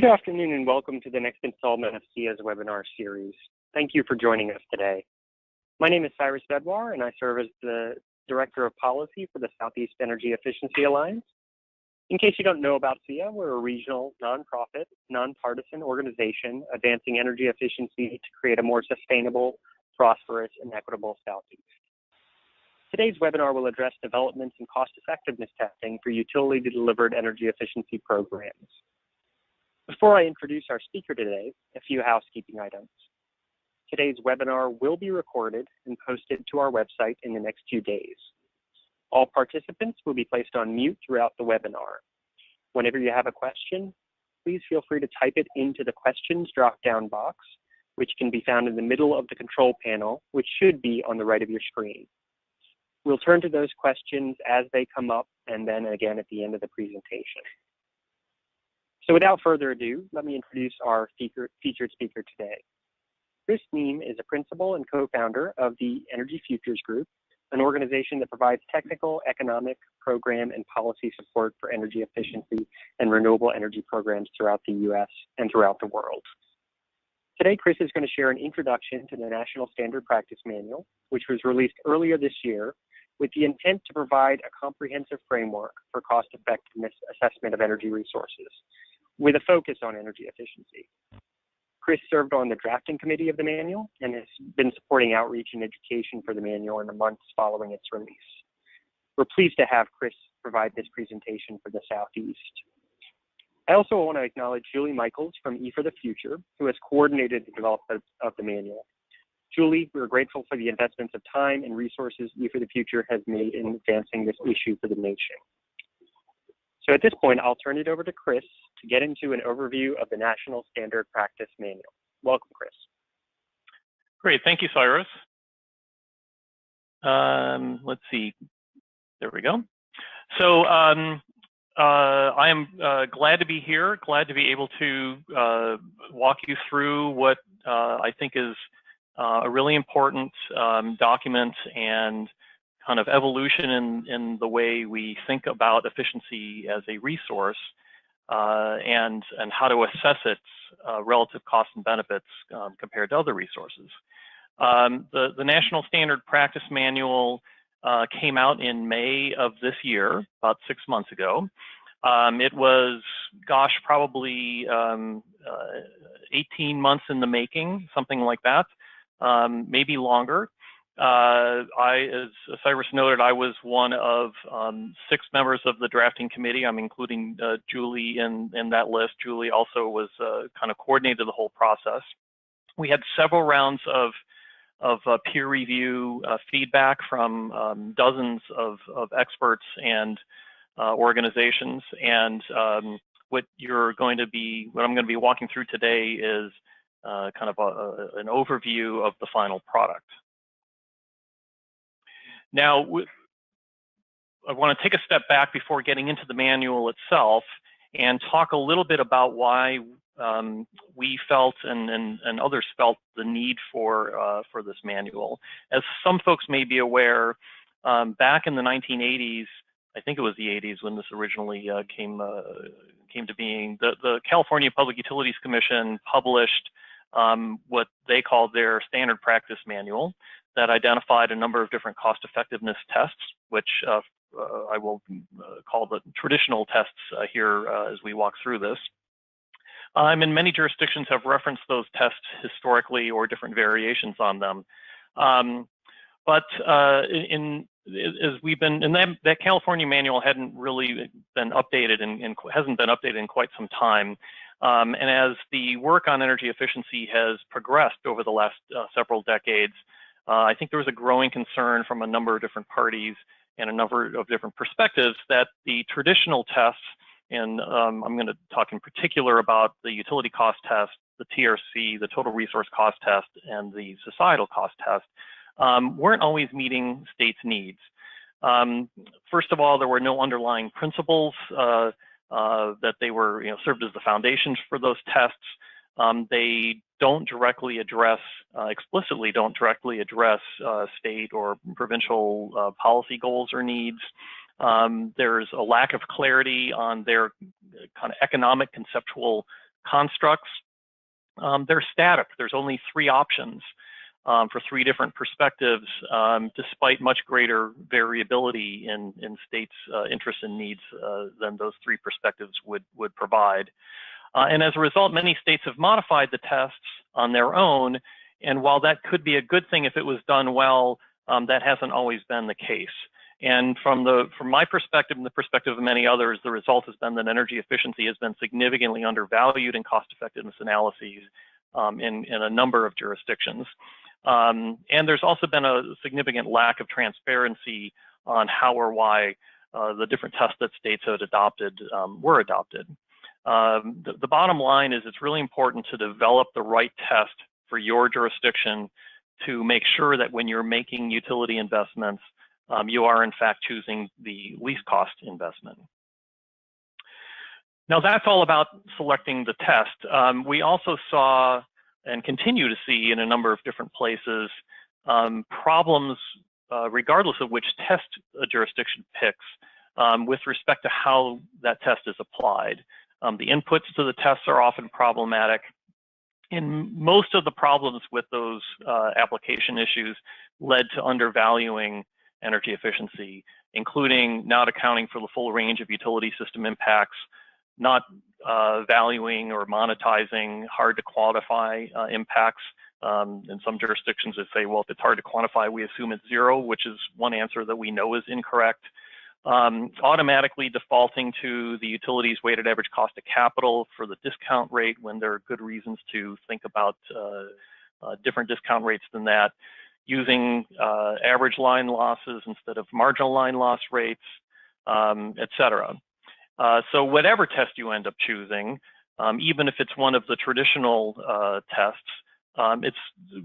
Good afternoon and welcome to the next installment of SEIA's webinar series. Thank you for joining us today. My name is Cyrus Bedwar and I serve as the Director of Policy for the Southeast Energy Efficiency Alliance. In case you don't know about SEIA, we're a regional, nonprofit, nonpartisan organization advancing energy efficiency to create a more sustainable, prosperous, and equitable Southeast. Today's webinar will address developments in cost-effectiveness testing for utility-delivered energy efficiency programs. Before I introduce our speaker today, a few housekeeping items. Today's webinar will be recorded and posted to our website in the next few days. All participants will be placed on mute throughout the webinar. Whenever you have a question, please feel free to type it into the questions drop-down box, which can be found in the middle of the control panel, which should be on the right of your screen. We'll turn to those questions as they come up and then again at the end of the presentation. So without further ado, let me introduce our featured speaker today. Chris Neame is a principal and co-founder of the Energy Futures Group, an organization that provides technical, economic, program, and policy support for energy efficiency and renewable energy programs throughout the U.S. and throughout the world. Today, Chris is going to share an introduction to the National Standard Practice Manual, which was released earlier this year with the intent to provide a comprehensive framework for cost-effectiveness assessment of energy resources, with a focus on energy efficiency. Chris served on the drafting committee of the manual and has been supporting outreach and education for the manual in the months following its release. We're pleased to have Chris provide this presentation for the Southeast. I also want to acknowledge Julie Michaels from E for the Future, who has coordinated the development of the manual. Julie, we're grateful for the investments of time and resources E for the Future has made in advancing this issue for the nation. So at this point, I'll turn it over to Chris to get into an overview of the National Standard Practice Manual. Welcome, Chris. Great, thank you, Cyrus. Let's see, there we go. So I am glad to be here, glad to be able to walk you through what I think is a really important document and kind of evolution in the way we think about efficiency as a resource and how to assess its relative costs and benefits compared to other resources. The National Standard Practice Manual came out in May of this year, about 6 months ago. It was, gosh, probably 18 months in the making, something like that, maybe longer. As Cyrus noted, I was one of 6 members of the drafting committee. I'm including Julie in that list. Julie also was kind of coordinated the whole process. We had several rounds of peer review feedback from dozens of experts and organizations. And what I'm going to be walking through today is kind of an overview of the final product. Now, I want to take a step back before getting into the manual itself and talk a little bit about why we felt and others felt the need for this manual. As some folks may be aware, back in the 1980s, I think it was the 80s when this originally came to being, the California Public Utilities Commission published what they called their standard practice manual that identified a number of different cost effectiveness tests, which I will call the traditional tests here as we walk through this. And many jurisdictions have referenced those tests historically or different variations on them. But that California manual hadn't really been updated and hasn't been updated in quite some time. And as the work on energy efficiency has progressed over the last several decades, I think there was a growing concern from a number of different parties and a number of different perspectives that the traditional tests, and I'm going to talk in particular about the utility cost test, the TRC, the total resource cost test, and the societal cost test, weren't always meeting states' needs. First of all, there were no underlying principles that they were, served as the foundations for those tests. They don't directly address, explicitly don't directly address state or provincial policy goals or needs. There's a lack of clarity on their kind of economic conceptual constructs, they're static. There's only 3 options for 3 different perspectives, despite much greater variability in states' interests and needs than those 3 perspectives would provide. And as a result, many states have modified the tests on their own. And while that could be a good thing if it was done well, that hasn't always been the case. And from my perspective and the perspective of many others, the result has been that energy efficiency has been significantly undervalued in cost effectiveness analyses in a number of jurisdictions. And there's also been a significant lack of transparency on how or why the different tests that states had adopted were adopted. The bottom line is it's really important to develop the right test for your jurisdiction to make sure that when you're making utility investments, you are in fact choosing the least cost investment. Now that's all about selecting the test. We also saw and continue to see in a number of different places problems regardless of which test a jurisdiction picks with respect to how that test is applied. The inputs to the tests are often problematic. And most of the problems with those application issues led to undervaluing energy efficiency, including not accounting for the full range of utility system impacts, not valuing or monetizing hard to quantify impacts. In some jurisdictions that say, well, if it's hard to quantify, we assume it's 0, which is one answer that we know is incorrect. Automatically defaulting to the utility's weighted average cost of capital for the discount rate when there are good reasons to think about different discount rates than that, using average line losses instead of marginal line loss rates, et cetera. So whatever test you end up choosing, even if it's one of the traditional tests,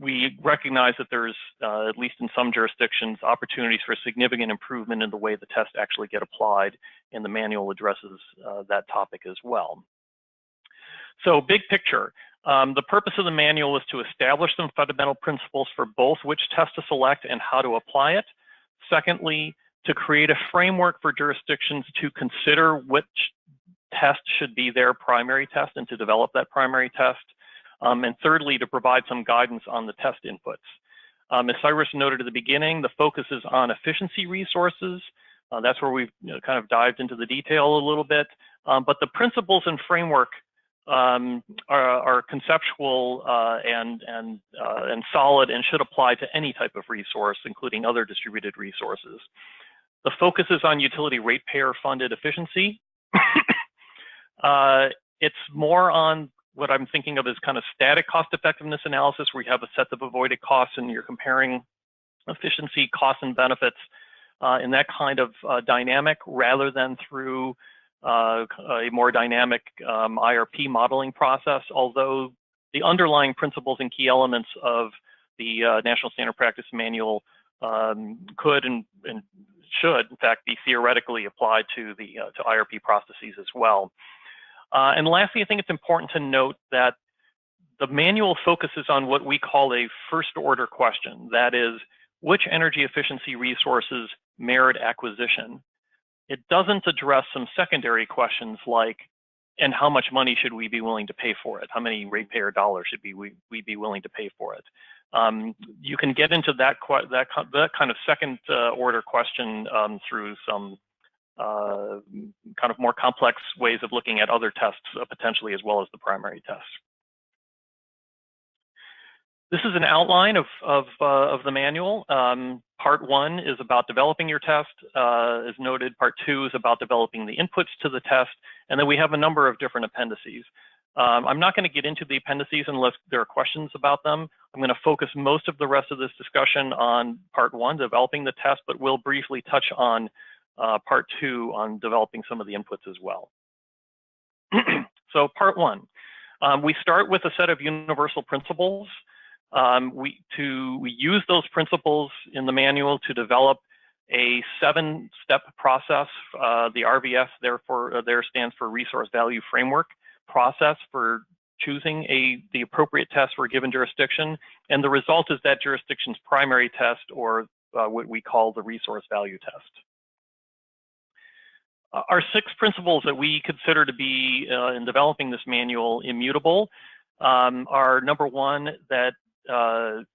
we recognize that there's, at least in some jurisdictions, opportunities for significant improvement in the way the tests actually get applied, and the manual addresses that topic as well. So big picture, the purpose of the manual is to establish some fundamental principles for both which test to select and how to apply it. Secondly, to create a framework for jurisdictions to consider which test should be their primary test and to develop that primary test. And thirdly, to provide some guidance on the test inputs. As Cyrus noted at the beginning, the focus is on efficiency resources. That's where we've kind of dived into the detail a little bit. But the principles and framework are conceptual and solid and should apply to any type of resource, including other distributed resources. The focus is on utility ratepayer funded efficiency. It's more on what I'm thinking of as kind of static cost effectiveness analysis, where you have a set of avoided costs and you're comparing efficiency, costs, and benefits in that kind of dynamic, rather than through a more dynamic IRP modeling process, although the underlying principles and key elements of the National Standard Practice Manual could and should, in fact, be theoretically applied to the to IRP processes as well. And lastly, I think it's important to note that the manual focuses on what we call a first order question. That is, which energy efficiency resources merit acquisition? It doesn't address some secondary questions like, and how much money should we be willing to pay for it? How many ratepayer dollars should we be willing to pay for it? You can get into that kind of second order question through some kind of more complex ways of looking at other tests potentially, as well as the primary test. This is an outline of the manual. Part 1 is about developing your test. As noted, Part 2 is about developing the inputs to the test. And then we have a number of different appendices. I'm not going to get into the appendices unless there are questions about them. I'm going to focus most of the rest of this discussion on Part 1, developing the test, but we'll briefly touch on Part 2 on developing some of the inputs as well. So Part 1, we start with a set of universal principles. We use those principles in the manual to develop a 7-step process. The RVF therefore there stands for Resource Value Framework process for choosing the appropriate test for a given jurisdiction. And the result is that jurisdiction's primary test, or what we call the resource value test. Our 6 principles that we consider to be, in developing this manual, immutable are: number 1, that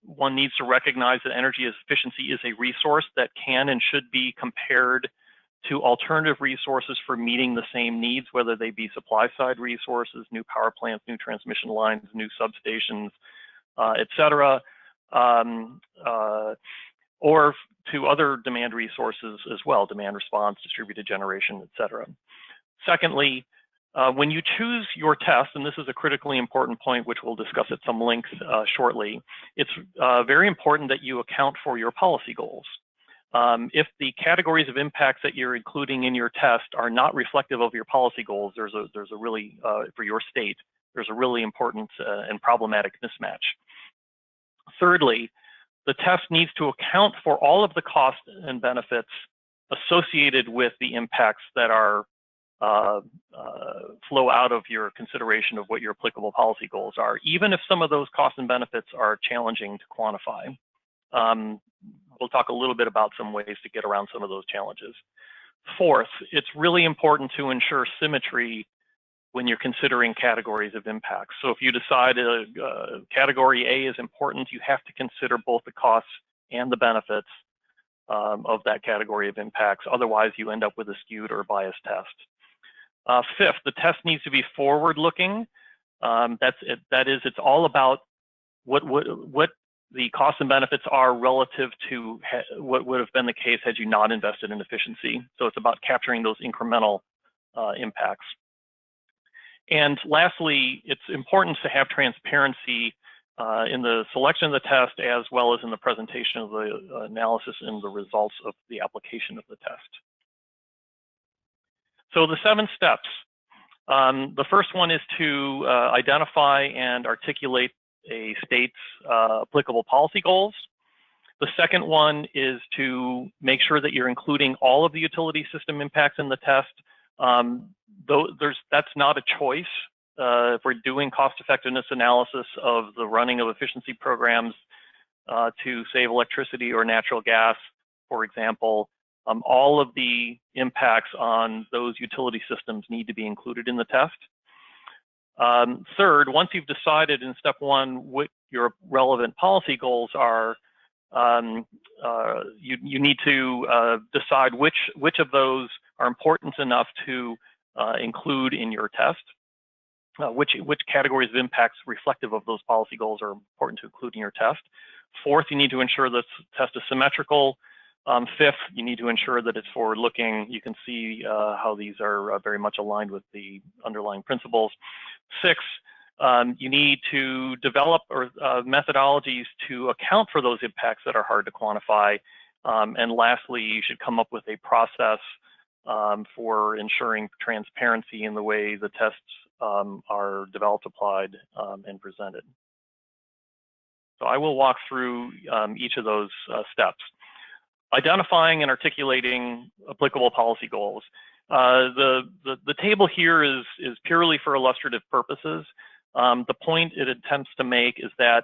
one needs to recognize that energy efficiency is a resource that can and should be compared to alternative resources for meeting the same needs, whether they be supply side resources, new power plants, new transmission lines, new substations, et cetera, or to other demand resources as well, demand response, distributed generation, et cetera. Secondly, when you choose your test, and this is a critically important point which we'll discuss at some length shortly, it's very important that you account for your policy goals. If the categories of impacts that you're including in your test are not reflective of your policy goals, there's a really, for your state, there's a really important and problematic mismatch. Thirdly, the test needs to account for all of the costs and benefits associated with the impacts that are flow out of your consideration of what your applicable policy goals are, even if some of those costs and benefits are challenging to quantify. We'll talk a little bit about some ways to get around some of those challenges. Fourth, it's really important to ensure symmetry when you're considering categories of impacts. So if you decide category A is important, you have to consider both the costs and the benefits of that category of impacts. Otherwise, you end up with a skewed or biased test. Fifth, the test needs to be forward-looking. That is, it's all about what the costs and benefits are relative to what would have been the case had you not invested in efficiency. So it's about capturing those incremental impacts. And lastly, it's important to have transparency in the selection of the test, as well as in the presentation of the analysis and the results of the application of the test. So the 7 steps. The first one is to identify and articulate a state's applicable policy goals. The second one is to make sure that you're including all of the utility system impacts in the test. That's not a choice. If we're doing cost effectiveness analysis of the running of efficiency programs to save electricity or natural gas, for example, all of the impacts on those utility systems need to be included in the test. Third, once you've decided in step 1 what your relevant policy goals are, you need to decide which of those are important enough to include in your test. Which categories of impacts reflective of those policy goals are important to include in your test. Fourth, you need to ensure the test is symmetrical. Fifth, you need to ensure that it's forward-looking. You can see how these are very much aligned with the underlying principles. Sixth, you need to develop methodologies to account for those impacts that are hard to quantify. And lastly, you should come up with a process for ensuring transparency in the way the tests are developed, applied, and presented. So I will walk through each of those steps. Identifying and articulating applicable policy goals. The table here is purely for illustrative purposes. The point it attempts to make is that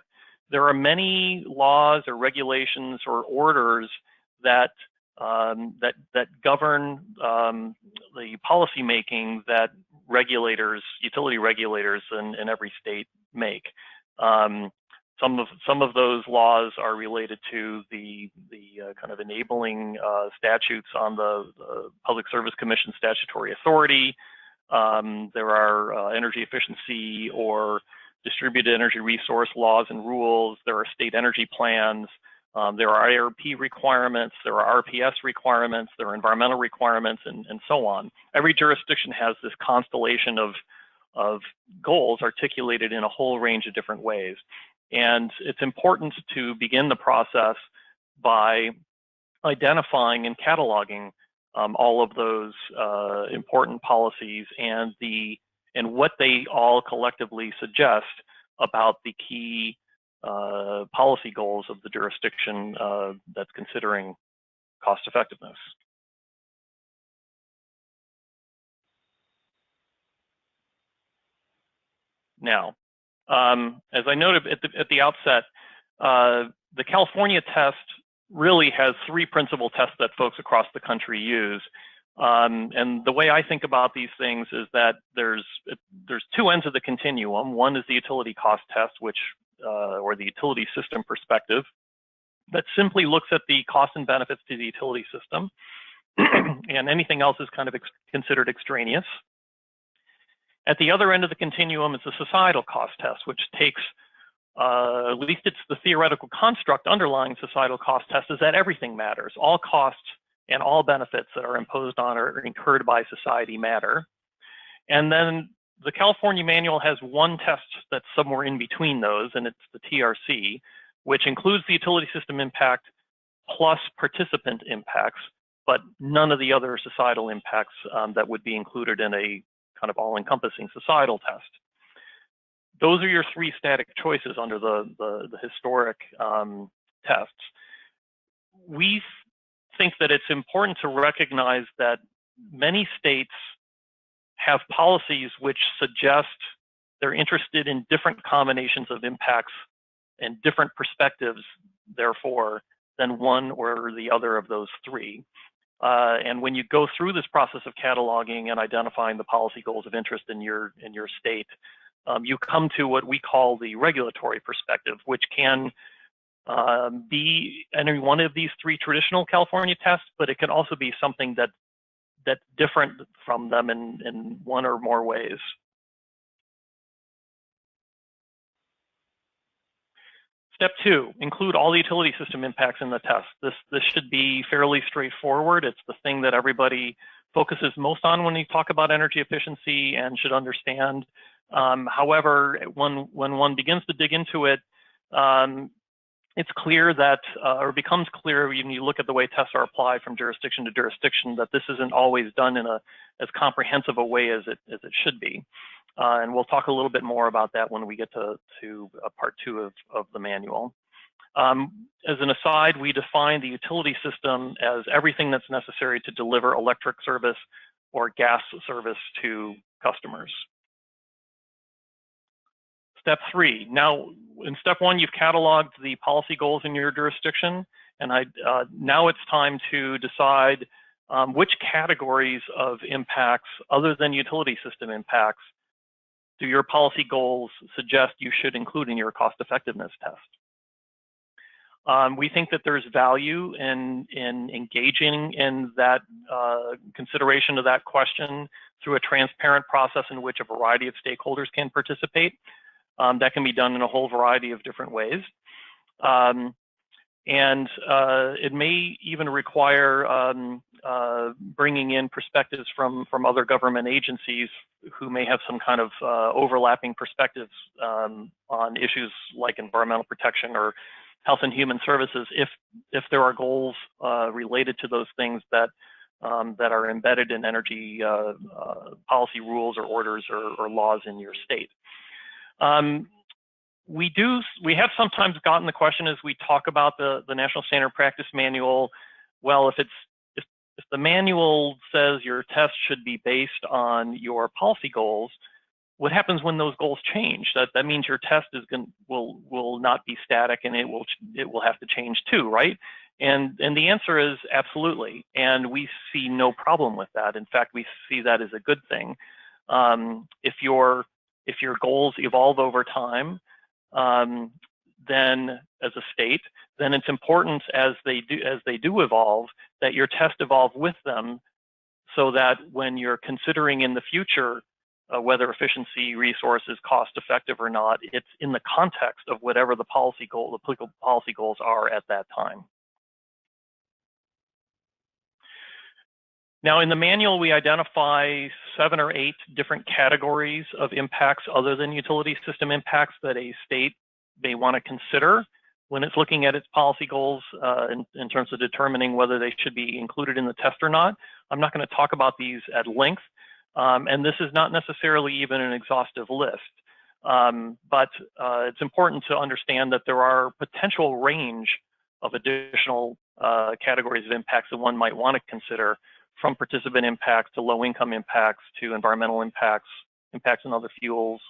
there are many laws or regulations or orders that govern the policy making that utility regulators in every state make. Some of those laws are related to the kind of enabling statutes on the Public Service Commission statutory authority. There are energy efficiency or distributed energy resource laws and rules. There are state energy plans. There are IRP requirements. There are RPS requirements. There are environmental requirements, and so on. Every jurisdiction has this constellation of goals articulated in a whole range of different ways. And it's important to begin the process by identifying and cataloging all of those important policies and what they all collectively suggest about the key policy goals of the jurisdiction that's considering cost effectiveness. Now, as I noted at the outset, the California test really has 3 principal tests that folks across the country use. And the way I think about these things is that there's two ends of the continuum. One is the utility cost test, which or the utility system perspective, that simply looks at the costs and benefits to the utility system, and anything else is kind of considered extraneous. At the other end of the continuum is the societal cost test, which takes, at least it's the theoretical construct underlying societal cost test, is that everything matters. All costs and all benefits that are imposed on or incurred by society matter. And then the California manual has one test that's somewhere in between those, and it's the TRC, which includes the utility system impact plus participant impacts, but none of the other societal impacts that would be included in a kind of all-encompassing societal test. Those are your three static choices under the historic tests. We think that it's important to recognize that many states have policies which suggest they're interested in different combinations of impacts and different perspectives, therefore, than one or the other of those three. And when you go through this process of cataloging and identifying the policy goals of interest in your state, you come to what we call the regulatory perspective, which can be any one of these three traditional California tests, but it can also be something that's different from them in one or more ways. Step 2, include all the utility system impacts in the test. This should be fairly straightforward. It's the thing that everybody focuses most on when you talk about energy efficiency and should understand. However, when one begins to dig into it, it's clear that, or becomes clear when you look at the way tests are applied from jurisdiction to jurisdiction, that this isn't always done in as comprehensive a way as it should be. And we'll talk a little bit more about that when we get to part 2 of the manual. As an aside, we define the utility system as everything that's necessary to deliver electric service or gas service to customers. Step 3, now in step 1, you've cataloged the policy goals in your jurisdiction, and now it's time to decide which categories of impacts other than utility system impacts do your policy goals suggest you should include in your cost effectiveness test. We think that there's value in engaging in that consideration of that question through a transparent process in which a variety of stakeholders can participate. That can be done in a whole variety of different ways. It may even require bringing in perspectives from other government agencies who may have some kind of overlapping perspectives on issues like environmental protection or health and human services, if there are goals related to those things that are embedded in energy policy rules or orders or laws in your state. We have sometimes gotten the question as we talk about the National Standard Practice Manual, well, if the manual says your test should be based on your policy goals, what happens when those goals change? That means your test will not be static, and it will have to change too, right? And the answer is absolutely, and we see no problem with that. In fact, we see that as a good thing. If your goals evolve over time, then as a state, then it's important as they do evolve that your test evolve with them, so that when you're considering in the future whether efficiency resource is cost effective or not, it's in the context of whatever the policy goal, the applicable policy goals are at that time. Now in the manual, we identify 7 or 8 different categories of impacts other than utility system impacts that a state may want to consider when it's looking at its policy goals in terms of determining whether they should be included in the test or not. I'm not going to talk about these at length, and this is not necessarily even an exhaustive list. But it's important to understand that there are potential range of additional categories of impacts that one might want to consider, from participant impacts to low-income impacts to environmental impacts, impacts on other fuels,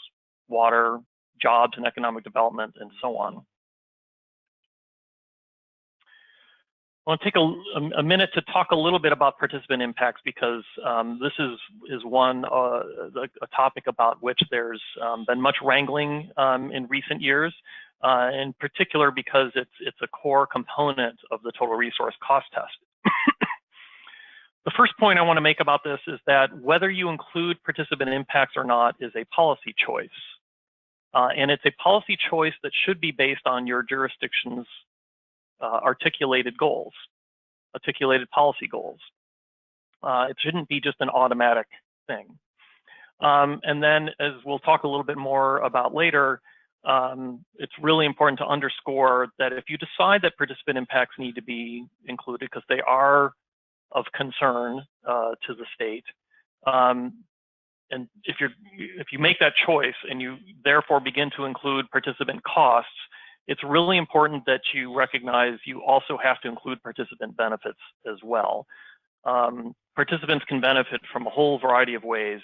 water, jobs and economic development, and so on. I want to take a minute to talk a little bit about participant impacts, because this is one a topic about which there's been much wrangling in recent years, in particular because it's a core component of the total resource cost test. The first point I want to make about this is that whether you include participant impacts or not is a policy choice, and it's a policy choice that should be based on your jurisdiction's articulated goals, articulated policy goals. It shouldn't be just an automatic thing. And then, as we'll talk a little bit more about later, it's really important to underscore that if you decide that participant impacts need to be included because they are of concern to the state, and if you make that choice and you therefore begin to include participant costs, it's really important that you recognize you also have to include participant benefits as well. Participants can benefit from a whole variety of ways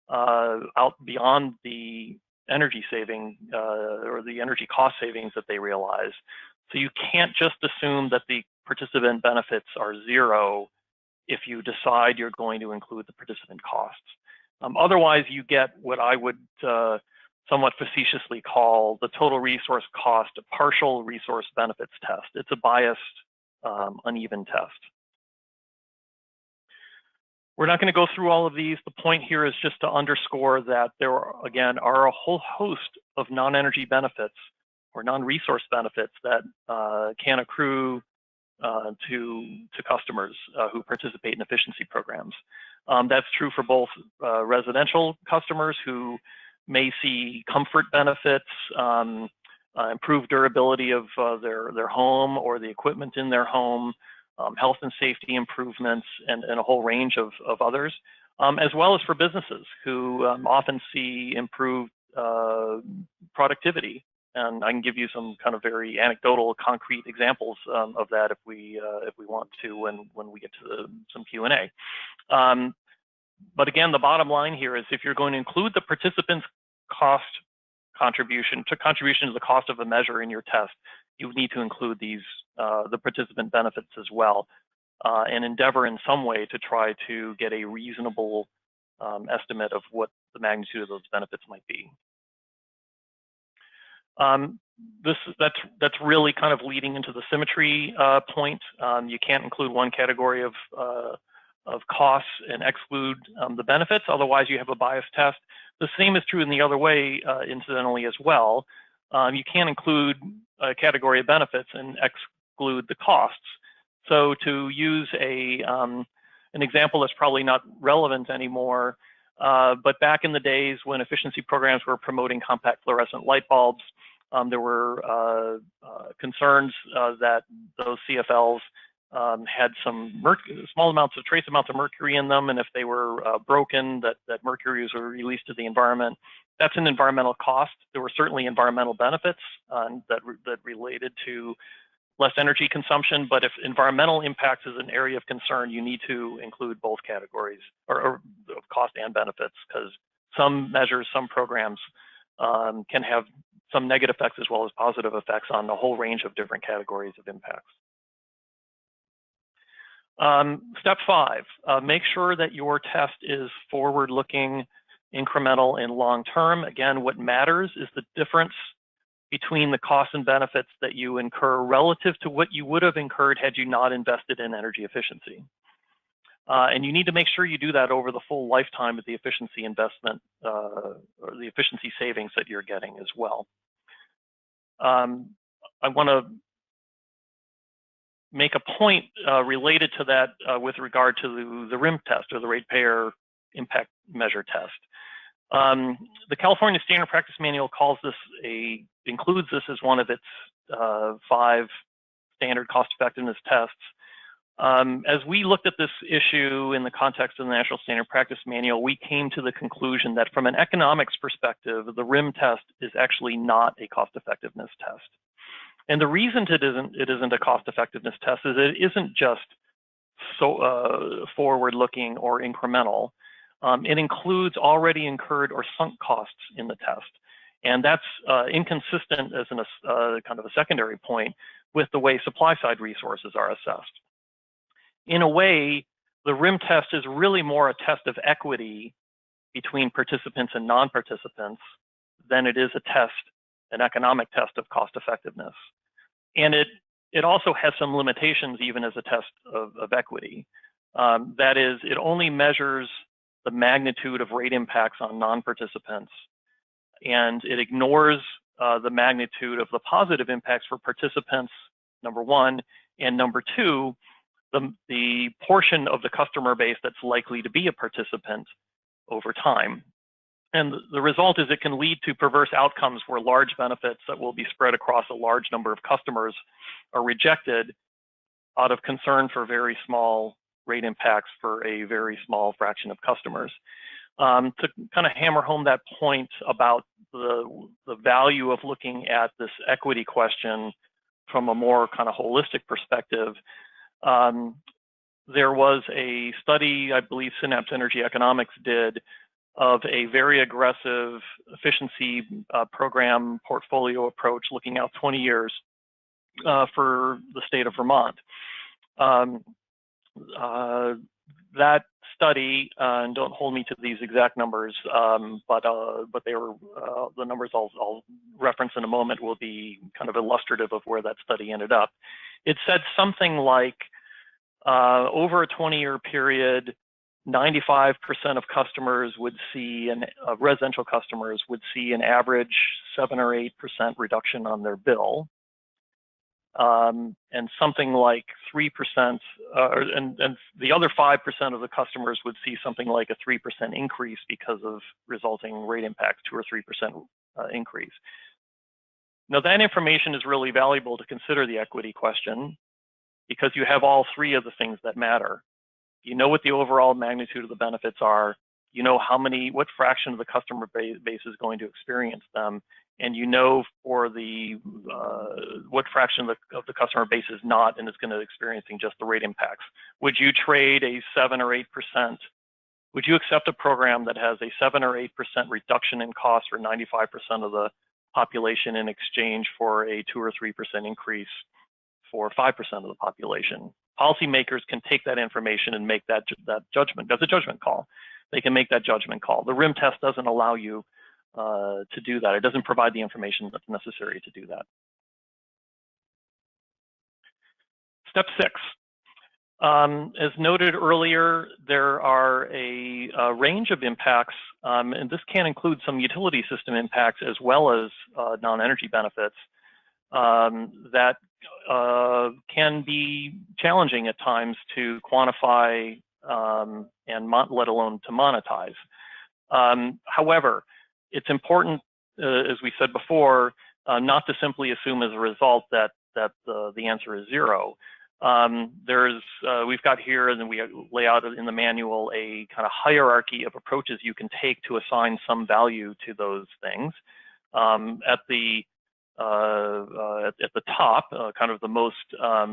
out beyond the energy saving or the energy cost savings that they realize. So you can't just assume that the participant benefits are zero if you decide you're going to include the participant costs. Otherwise, you get what I would somewhat facetiously call the total resource cost partial resource benefits test. It's a biased, uneven test. We're not going to go through all of these. The point here is just to underscore that there, again, are a whole host of non-energy benefits or non-resource benefits that can accrue to customers who participate in efficiency programs. That's true for both residential customers who may see comfort benefits, improved durability of their home or the equipment in their home, health and safety improvements, and a whole range of others, as well as for businesses who often see improved productivity. And I can give you some kind of very anecdotal, concrete examples of that if we want to when we get to some Q&A. But again, the bottom line here is if you're going to include the participants' cost contribution to the cost of a measure in your test, you need to include these the participant benefits as well, and endeavor in some way to try to get a reasonable estimate of what the magnitude of those benefits might be. That's really kind of leading into the symmetry point. You can't include one category of costs and exclude the benefits, otherwise you have a biased test. The same is true in the other way, incidentally, as well. You can't include a category of benefits and exclude the costs. So to use an example that's probably not relevant anymore, but back in the days when efficiency programs were promoting compact fluorescent light bulbs, there were concerns that those CFLs had some small amounts of trace amounts of mercury in them, and if they were broken, that mercury was released to the environment. That's an environmental cost. There were certainly environmental benefits that related to less energy consumption, but if environmental impacts is an area of concern, you need to include both categories or cost and benefits, because some measures, some programs can have some negative effects as well as positive effects on a whole range of different categories of impacts. Step 5, make sure that your test is forward-looking, incremental, and long-term. Again, what matters is the difference between the costs and benefits that you incur relative to what you would have incurred had you not invested in energy efficiency. And you need to make sure you do that over the full lifetime of the efficiency investment or the efficiency savings that you're getting as well. I want to make a point related to that with regard to the RIM test, or the ratepayer impact measure test. The California Standard Practice Manual includes this as one of its 5 standard cost effectiveness tests. As we looked at this issue in the context of the National Standard Practice Manual, we came to the conclusion that from an economics perspective, the RIM test is actually not a cost effectiveness test. And the reason it isn't a cost effectiveness test is it isn't just so forward-looking or incremental. It includes already incurred or sunk costs in the test. And that's inconsistent as kind of a secondary point with the way supply side resources are assessed. In a way, the RIM test is really more a test of equity between participants and non-participants than it is a test, an economic test of cost effectiveness. And it also has some limitations even as a test of equity. That is, it only measures the magnitude of rate impacts on non-participants, and it ignores the magnitude of the positive impacts for participants, number one, and number two, the portion of the customer base that's likely to be a participant over time. And the result is it can lead to perverse outcomes where large benefits that will be spread across a large number of customers are rejected out of concern for very small rate impacts for a very small fraction of customers. To kind of hammer home that point about the value of looking at this equity question from a more kind of holistic perspective, there was a study, I believe Synapse Energy Economics did, of a very aggressive efficiency program portfolio approach looking out 20 years for the state of Vermont. That study, and don't hold me to these exact numbers, but they were the numbers I'll reference in a moment will be kind of illustrative of where that study ended up. It said something like over a 20-year period, 95% of customers would see, residential customers would see an average 7 or 8% reduction on their bill. And something like 3%, and the other 5% of the customers would see something like a 3% increase because of resulting rate impacts, 2 or 3% increase. Now that information is really valuable to consider the equity question because you have all three of the things that matter. You know what the overall magnitude of the benefits are, you know what fraction of the customer base is going to experience them, and you know for the what fraction of the customer base is not and is going to experiencing just the rate impacts. Would you trade a 7 or 8%? Would you accept a program that has a 7 or 8% reduction in cost for 95% of the population in exchange for a 2 or 3% increase for 5% of the population? Policymakers can take that information and make that judgment. That's a judgment call. They can make that judgment call. The RIM test doesn't allow you to do that. It doesn't provide the information that's necessary to do that. Step 6. As noted earlier, there are a range of impacts, and this can include some utility system impacts as well as non-energy benefits that can be challenging at times to quantify and let alone to monetize. However, it's important, as we said before, not to simply assume as a result that the answer is 0. We've got here, and then we lay out in the manual a kind of hierarchy of approaches you can take to assign some value to those things. At the top, kind of the most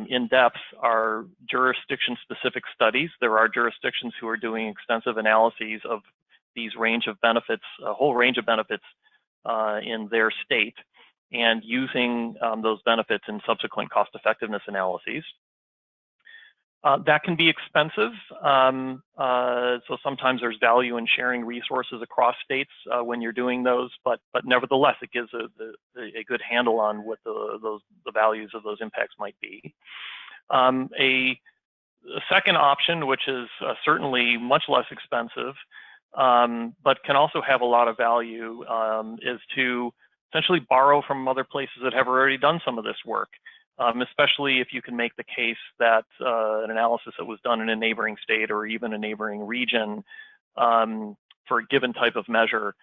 in-depth, are jurisdiction-specific studies. There are jurisdictions who are doing extensive analyses of these range of benefits, a whole range of benefits in their state, and using those benefits in subsequent cost-effectiveness analyses. That can be expensive, so sometimes there's value in sharing resources across states when you're doing those, but nevertheless, it gives a good handle on what the values of those impacts might be. A second option, which is certainly much less expensive, but can also have a lot of value, is to essentially borrow from other places that have already done some of this work. Especially if you can make the case that an analysis that was done in a neighboring state or even a neighboring region for a given type of measure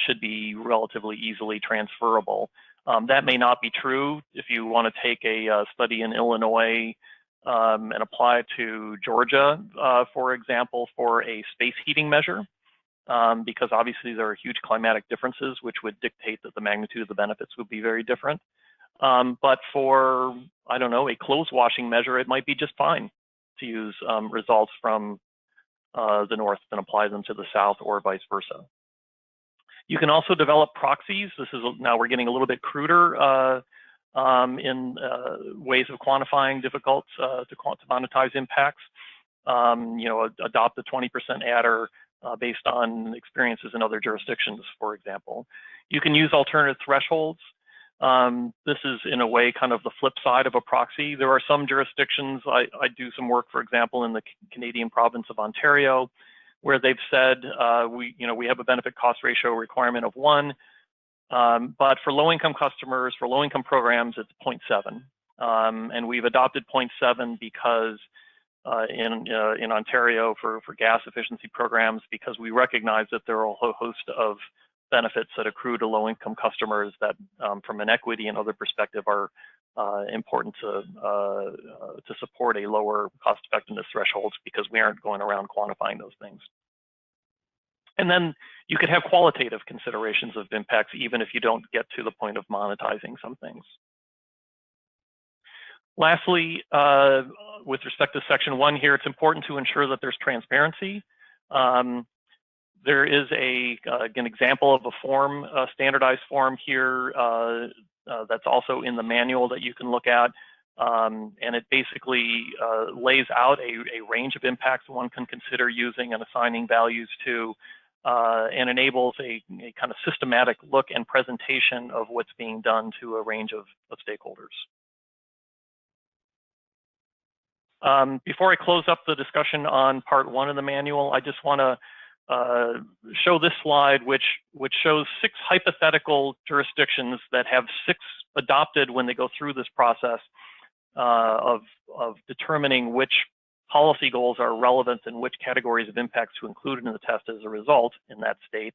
should be relatively easily transferable. That may not be true if you want to take a study in Illinois and apply it to Georgia, for example, for a space heating measure, because obviously there are huge climatic differences which would dictate that the magnitude of the benefits would be very different. But for, I don't know, a clothes washing measure, it might be just fine to use results from the north and apply them to the south or vice versa. You can also develop proxies. This is, now we're getting a little bit cruder in ways of quantifying difficult to monetize impacts. Adopt the 20% adder based on experiences in other jurisdictions, for example. You can use alternative thresholds. This is, in a way, kind of the flip side of a proxy. There are some jurisdictions, I do some work, for example, in the Canadian province of Ontario, where they've said we have a benefit cost ratio requirement of 1, but for low-income customers, for low-income programs, it's 0.7. And we've adopted 0.7 because in Ontario for gas efficiency programs, because we recognize that there are a whole host of benefits that accrue to low-income customers that, from an equity and other perspective, are important to support a lower cost-effectiveness thresholds, because we aren't going around quantifying those things. And then you could have qualitative considerations of impacts, even if you don't get to the point of monetizing some things. Lastly, with respect to Section 1 here, it's important to ensure that there's transparency. There is an example of a form, a standardized form here that's also in the manual that you can look at. And it basically lays out a range of impacts one can consider using and assigning values to, and enables a kind of systematic look and presentation of what's being done to a range of stakeholders. Before I close up the discussion on part 1 of the manual, I just want to show this slide, which shows 6 hypothetical jurisdictions that have 6 adopted when they go through this process of determining which policy goals are relevant and which categories of impacts to include in the test as a result in that state.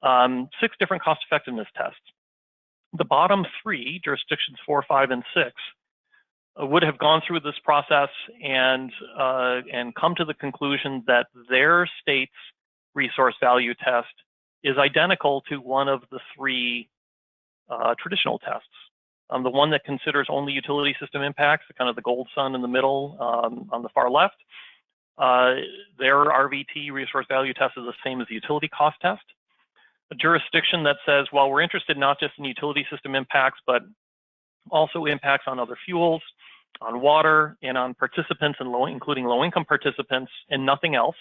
6 different cost effectiveness tests. The bottom 3, jurisdictions 4, 5, and 6, would have gone through this process and come to the conclusion that their state's resource value test is identical to one of the 3 traditional tests. The one that considers only utility system impacts, kind of the gold sun in the middle on the far left, their RVT, resource value test, is the same as the utility cost test. A jurisdiction that says, well, we're interested not just in utility system impacts, but also impacts on other fuels, on water, and on participants, and including low-income participants, and nothing else.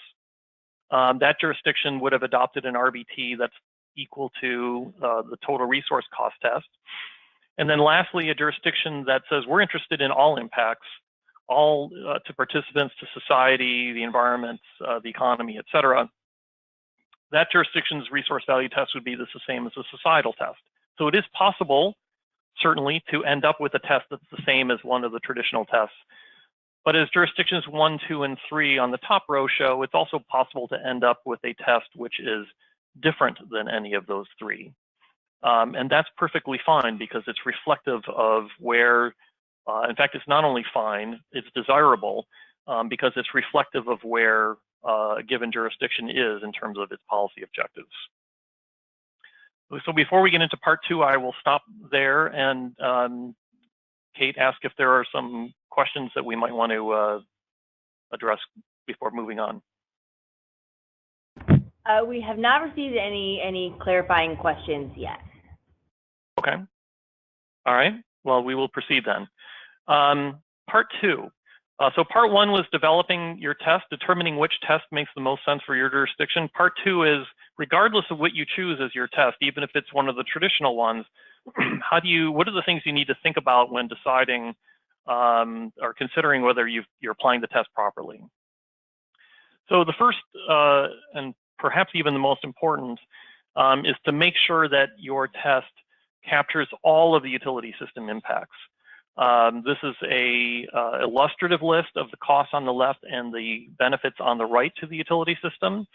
That jurisdiction would have adopted an RVT that's equal to the total resource cost test. And then lastly, a jurisdiction that says we're interested in all impacts, all to participants, to society, the environment, the economy, et cetera. That jurisdiction's resource value test would be the same as the societal test. So it is possible, certainly, to end up with a test that's the same as one of the traditional tests. But as jurisdictions 1, 2, and 3 on the top row show, it's also possible to end up with a test which is different than any of those 3. And that's perfectly fine, because it's reflective of where, in fact, it's not only fine, it's desirable, because it's reflective of where a given jurisdiction is in terms of its policy objectives. So before we get into part 2, I will stop there and Kate, ask if there are some questions that we might want to address before moving on. We have not received any clarifying questions yet. Okay. All right. Well, we will proceed then. Part 2. So part 1 was developing your test, determining which test makes the most sense for your jurisdiction. Part 2 is, regardless of what you choose as your test, even if it's one of the traditional ones, what are the things you need to think about when deciding or considering whether you're applying the test properly? So the first, and perhaps even the most important, is to make sure that your test captures all of the utility system impacts. This is a illustrative list of the costs on the left and the benefits on the right to the utility system.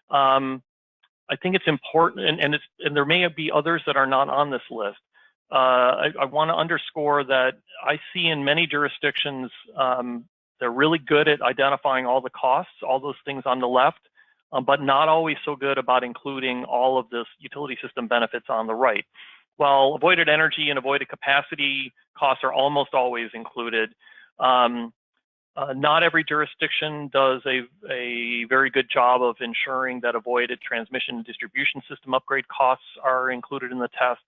I think it's important, and there may be others that are not on this list. I want to underscore that I see in many jurisdictions, they're really good at identifying all the costs, all those things on the left, but not always so good about including all of this utility system benefits on the right. While avoided energy and avoided capacity costs are almost always included, not every jurisdiction does a very good job of ensuring that avoided transmission and distribution system upgrade costs are included in the test.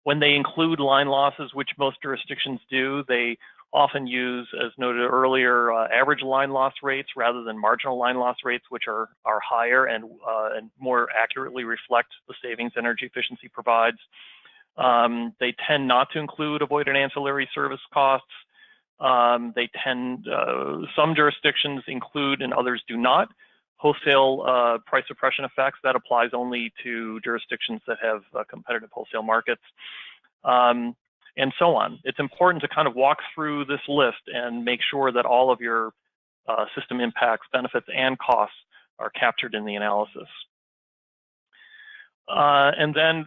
When they include line losses, which most jurisdictions do, they often use, as noted earlier, average line loss rates rather than marginal line loss rates, which are higher and more accurately reflect the savings energy efficiency provides. They tend not to include avoided ancillary service costs. Some jurisdictions include and others do not. Wholesale price suppression effects, that applies only to jurisdictions that have competitive wholesale markets, and so on. It's important to kind of walk through this list and make sure that all of your system impacts, benefits, and costs are captured in the analysis. And then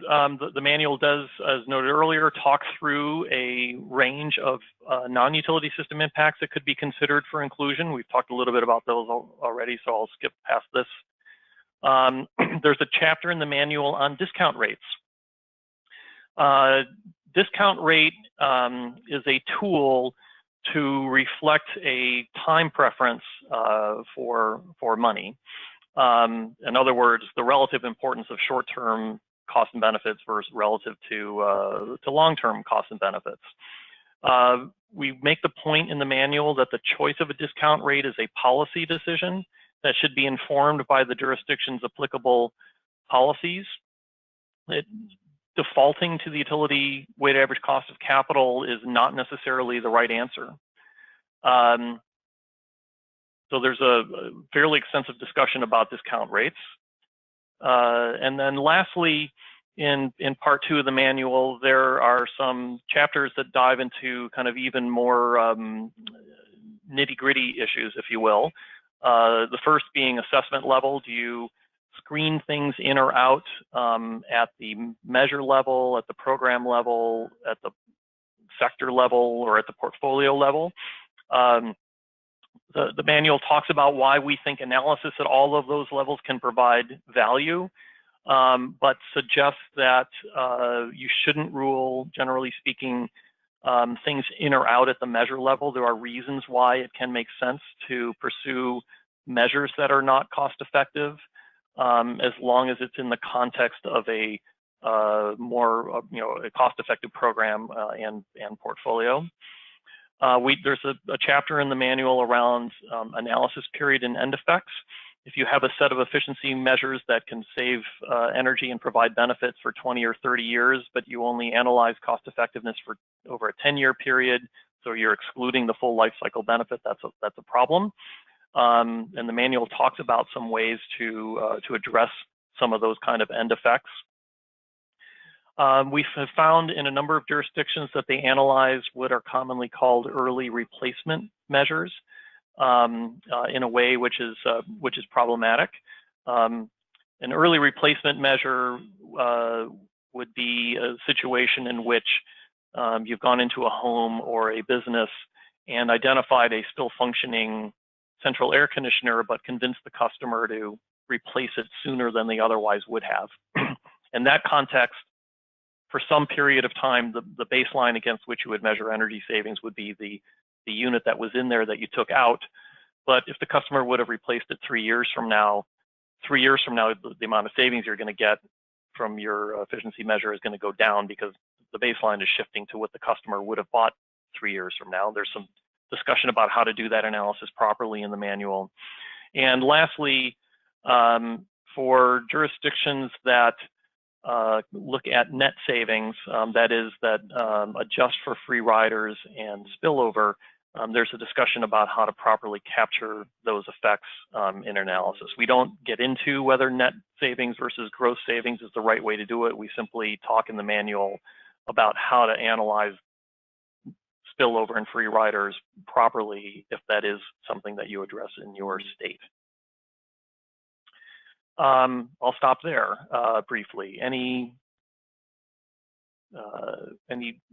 the manual does, as noted earlier, talk through a range of non-utility system impacts that could be considered for inclusion. We've talked a little bit about those already, so I'll skip past this. There's a chapter in the manual on discount rates. Discount rate is a tool to reflect a time preference for money. In other words, the relative importance of short-term costs and benefits versus relative to long-term costs and benefits. We make the point in the manual that the choice of a discount rate is a policy decision that should be informed by the jurisdiction's applicable policies. Defaulting to the utility weighted average cost of capital is not necessarily the right answer. So there's a fairly extensive discussion about discount rates. And then lastly, in part 2 of the manual, there are some chapters that dive into kind of even more nitty-gritty issues, if you will. The first being assessment level. Do you screen things in or out at the measure level, at the program level, at the sector level, or at the portfolio level? The manual talks about why we think analysis at all of those levels can provide value, but suggests that you shouldn't rule, generally speaking, things in or out at the measure level. There are reasons why it can make sense to pursue measures that are not cost effective, as long as it's in the context of a more a cost-effective program and portfolio. There's a chapter in the manual around analysis period and end effects. If you have a set of efficiency measures that can save energy and provide benefits for 20 or 30 years, but you only analyze cost effectiveness for over a 10-year period, so you're excluding the full life cycle benefit, that's a problem. And the manual talks about some ways to address some of those kind of end effects. We have found in a number of jurisdictions that they analyze what are commonly called early replacement measures in a way which is problematic. An early replacement measure would be a situation in which you've gone into a home or a business and identified a still functioning central air conditioner, but convinced the customer to replace it sooner than they otherwise would have. In that context, for some period of time, the baseline against which you would measure energy savings would be the unit that was in there that you took out. But if the customer would have replaced it 3 years from now, the amount of savings you're going to get from your efficiency measure is going to go down because the baseline is shifting to what the customer would have bought 3 years from now. There's some discussion about how to do that analysis properly in the manual. And lastly, for jurisdictions that look at net savings, that is, that adjust for free riders and spillover, there's a discussion about how to properly capture those effects in analysis. We don't get into whether net savings versus gross savings is the right way to do it. We simply talk in the manual about how to analyze spillover and free riders properly if that is something that you address in your state. I'll stop there briefly. Any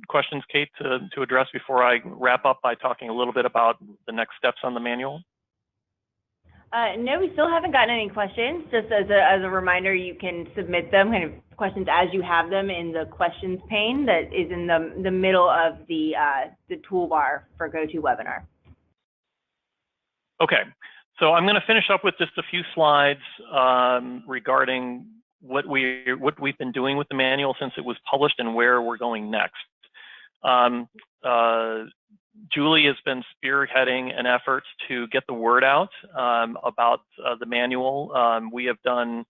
questions, Kate, to address before I wrap up by talking a little bit about the next steps on the manual? No, we still haven't gotten any questions. Just as a reminder, you can submit them, kind of questions as you have them, in the questions pane that is in the middle of the toolbar for GoToWebinar. Okay, so I'm going to finish up with just a few slides regarding what we've been doing with the manual since it was published and where we're going next. Julie has been spearheading an effort to get the word out about the manual. We have done,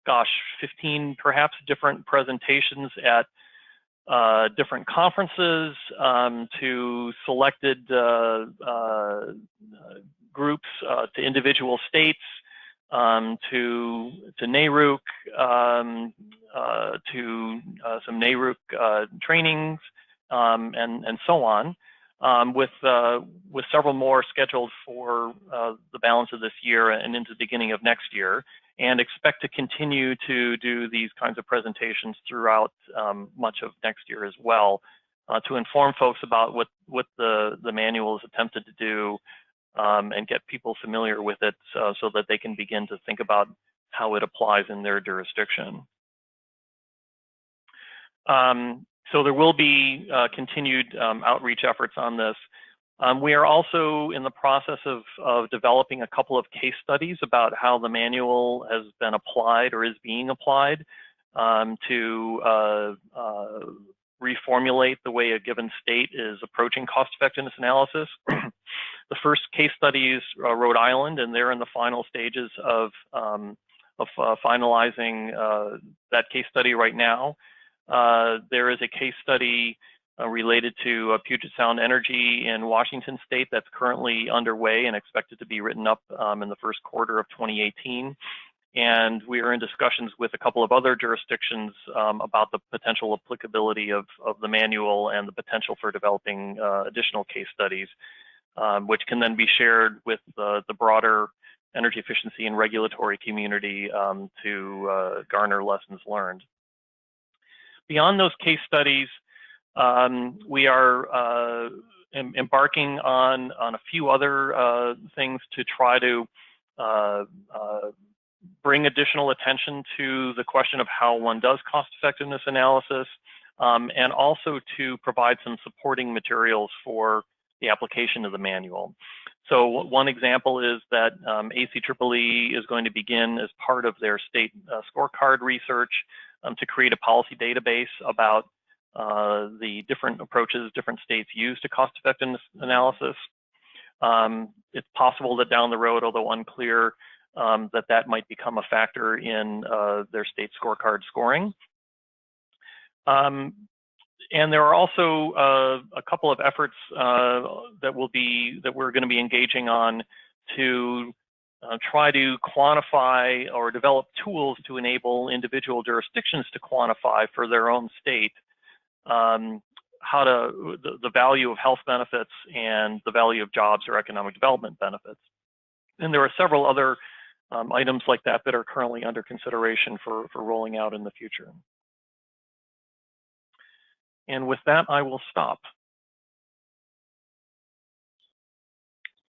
gosh, 15 perhaps different presentations at different conferences to selected groups, to individual states, to NARUC, to some NARUC trainings, and so on, with several more scheduled for the balance of this year and into the beginning of next year, and expect to continue to do these kinds of presentations throughout much of next year as well, to inform folks about what the manual is attempted to do, and get people familiar with it so that they can begin to think about how it applies in their jurisdiction. So there will be continued outreach efforts on this. We are also in the process of developing a couple of case studies about how the manual has been applied or is being applied to reformulate the way a given state is approaching cost effectiveness analysis. The first case study is Rhode Island, and they're in the final stages of finalizing that case study right now. There is a case study related to Puget Sound Energy in Washington State that's currently underway and expected to be written up in the first quarter of 2018. And we are in discussions with a couple of other jurisdictions about the potential applicability of the manual and the potential for developing additional case studies, which can then be shared with the broader energy efficiency and regulatory community to garner lessons learned. Beyond those case studies, we are embarking on a few other things to try to bring additional attention to the question of how one does cost effectiveness analysis, and also to provide some supporting materials for the application of the manual. So one example is that ACEEE is going to begin, as part of their state scorecard research, to create a policy database about the different approaches different states use to cost effectiveness analysis. It's possible that down the road, although unclear, that might become a factor in their state scorecard scoring. And there are also a couple of efforts that we're going to be engaging on to try to quantify or develop tools to enable individual jurisdictions to quantify for their own state the value of health benefits and the value of jobs or economic development benefits. And there are several other items like that that are currently under consideration for rolling out in the future. And with that, I will stop.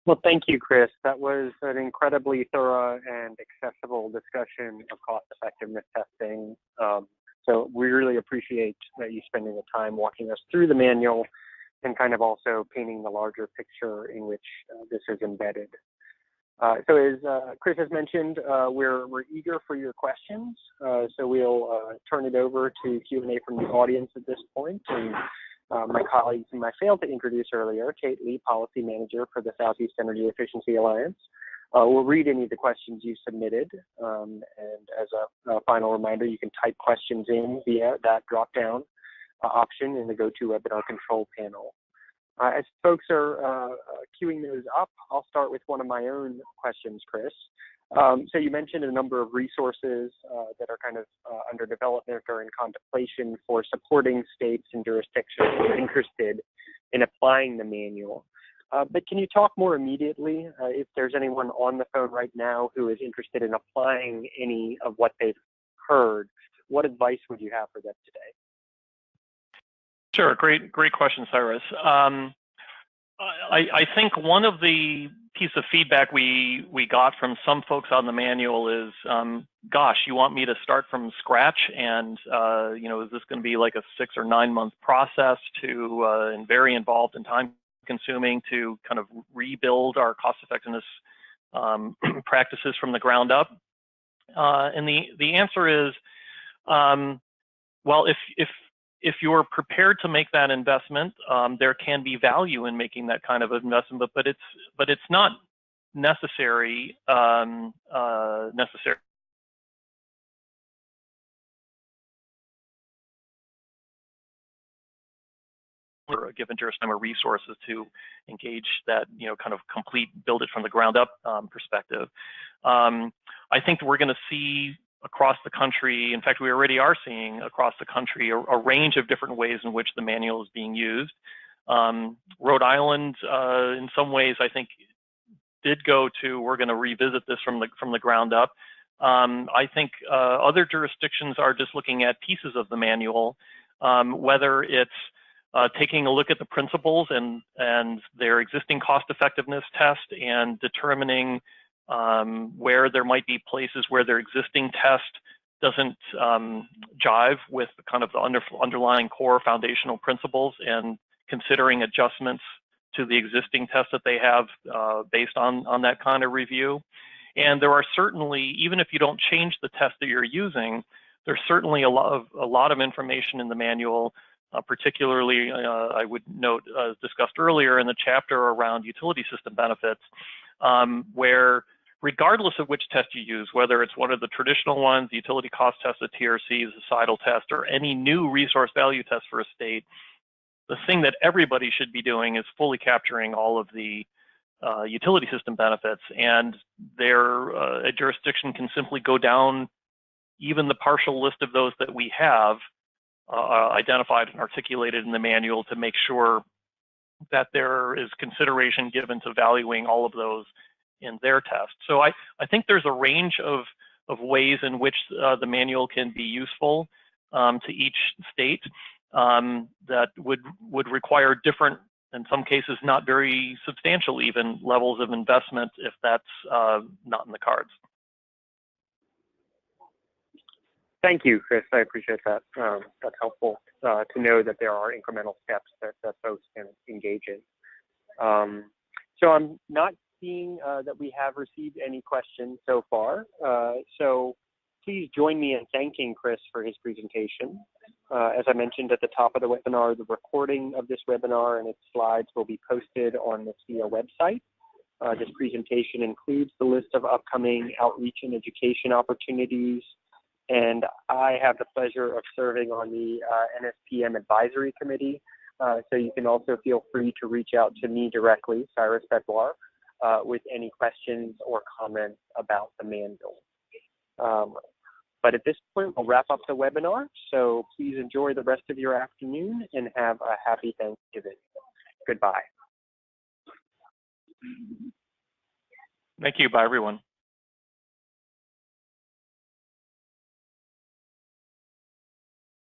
Well, thank you, Chris. That was an incredibly thorough and accessible discussion of cost effectiveness testing. So we really appreciate that you spending the time walking us through the manual and kind of also painting the larger picture in which this is embedded. So as Chris has mentioned, we're eager for your questions. So we'll turn it over to Q&A from the audience at this point. And my colleagues whom I failed to introduce earlier, Kate Lee, Policy Manager for the Southeast Energy Efficiency Alliance, will read any of the questions you submitted. And as a final reminder, you can type questions in via that drop-down option in the GoToWebinar control panel. As folks are queuing those up, I'll start with one of my own questions, Chris. So you mentioned a number of resources that are kind of under development or in contemplation for supporting states and jurisdictions who are interested in applying the manual. But can you talk more immediately if there's anyone on the phone right now who is interested in applying any of what they've heard? What advice would you have for them today? Sure, great question, Cyrus. I think one of the pieces of feedback we got from some folks on the manual is, gosh, you want me to start from scratch, and is this going to be like a 6 or 9 month process and very involved and time consuming to kind of rebuild our cost effectiveness practices from the ground up? And the answer is, well, if you're prepared to make that investment, there can be value in making that kind of investment, but it's not necessary. For a given jurisdiction or resources to engage that, kind of complete build it from the ground up perspective. I think we're going to see across the country, in fact, we already are seeing across the country a range of different ways in which the manual is being used. Rhode Island, in some ways, I think, did go to, we're going to revisit this from the ground up. I think other jurisdictions are just looking at pieces of the manual, whether it's taking a look at the principles and their existing cost effectiveness test and determining where there might be places where their existing test doesn't jive with kind of the underlying core foundational principles, and considering adjustments to the existing test that they have based on that kind of review. And there are certainly, even if you don't change the test that you're using, there's certainly a lot of information in the manual. Particularly, I would note, as discussed earlier in the chapter around utility system benefits, where regardless of which test you use, whether it's one of the traditional ones, the utility cost test, the TRCs, the SIDL test, or any new resource value test for a state, the thing that everybody should be doing is fully capturing all of the utility system benefits. And a jurisdiction can simply go down even the partial list of those that we have identified and articulated in the manual to make sure that there is consideration given to valuing all of those in their test. So I think there's a range of ways in which the manual can be useful to each state that would require different, in some cases not very substantial even, levels of investment if that's not in the cards. Thank you, Chris. I appreciate that. That's helpful to know that there are incremental steps that folks can engage in. So I'm not seeing that we have received any questions so far. So please join me in thanking Chris for his presentation. As I mentioned at the top of the webinar, the recording of this webinar and its slides will be posted on the SPEA website. This presentation includes the list of upcoming outreach and education opportunities. And I have the pleasure of serving on the NSPM Advisory Committee. So you can also feel free to reach out to me directly, Cyrus Bedwar, with any questions or comments about the manual. But at this point, we'll wrap up the webinar. So please enjoy the rest of your afternoon and have a happy Thanksgiving. Goodbye. Thank you. Bye, everyone.